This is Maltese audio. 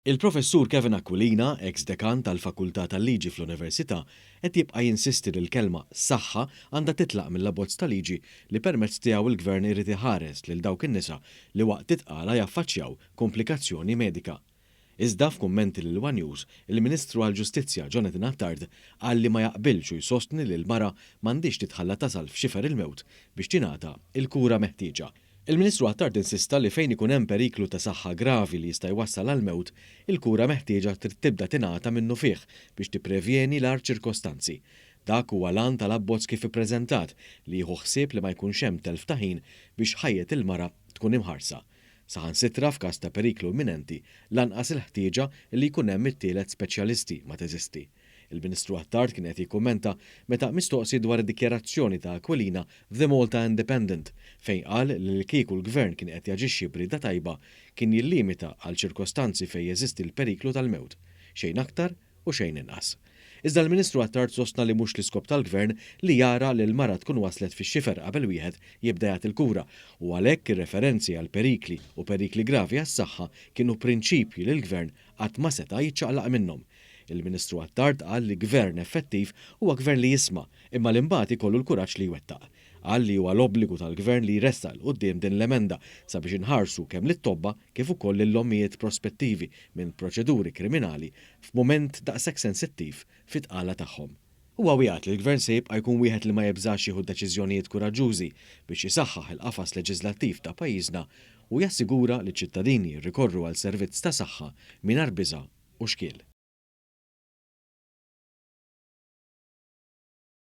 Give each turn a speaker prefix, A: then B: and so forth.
A: Il-professur Kevin Aquilina, ex-dekan tal-Fakultà tal-Liġi fl-Università, qed jibqa' jinsisti li l-kelma saħħa għandha titlaq mill-abbozz tal-liġi li permezz tiegħu il-Gvern irid iħares lil dawk in-nisa li waqt titqala jaffaċċjaw komplikazzjoni medika. Iżda f'kummenti lil One News, il-Ministru għall-Ġustizzja Jonathan Attard qal li ma jaqbilx u jsostni li l-mara m'għandix titħalla tasal f'xifer il-mewt biex tingħata il-kura meħtieġa. Il-Ministru Attard insista li fejn ikun hemm periklu ta' saħħa gravi li jista' jwassal għal mewt, il-kura meħtieġa trid tibda tingħata minnu fih biex tipprevjeni l-ar ċirkostanzi. Dak huwa lan tal-abbozz kif ippreżentat li jieħu ħsieb li ma jkunx hemm telf ta' ħin biex ħajjet il-mara tkun imħarsa. Saħansitra f'każ ta' periklu imminenti lanqas il-ħtieġa li jkun hemm it-tielet speċjalisti ma teżisti. Il-Ministru Attard kien qed jikkummenta meta mistoqsi dwar id-dikjarazzjoni ta' Aquilina f'The Malta Independent fejn qal li l-kieku l-Gvern kien qed jaġixxi b'rieda tajba kien jillimita għal ċirkostanzi fejn jeżisti l-periklu tal-mewt, xejn aktar u xejn inqas. Iżda l-Ministru Attard sostna li mhux l-iskop tal-Gvern li jara li l-mara tkun waslet fix-xifer qabel wieħed jibda jagħti il-kura u għalhekk ir-referenzi għal perikli u perikli gravi għas-saħħa kienu prinċipji li l-Gvern qatt ma seta' jiċċaqlaq minnhom. Il-Ministru Attard qal li gvern effettiv huwa gvern li jisma' imma l-imbagħad ikollu l-kuraġġ li jwettaq. Qal li huwa l-obbligu tal-Gvern li jressa l quddiem din l-emenda sabiex inħarsu kemm lit-tobba kif ukoll lill-ommijiet prospettivi minn proċeduri kriminali f'mument daqshekk sensittiv fit-tqala tagħhom. Huwa wieħed li l-Gvern se jibqa' jkun wieħed li ma jibżax jieħu deċiżjonijiet kuraġġużi biex isaħħaħ il-qafas leġislattiv ta' pajjiżna u jassigura li ċ-ċittadini jirrikorru għal servizz ta' saħħa mingħajr biża' u xkiel.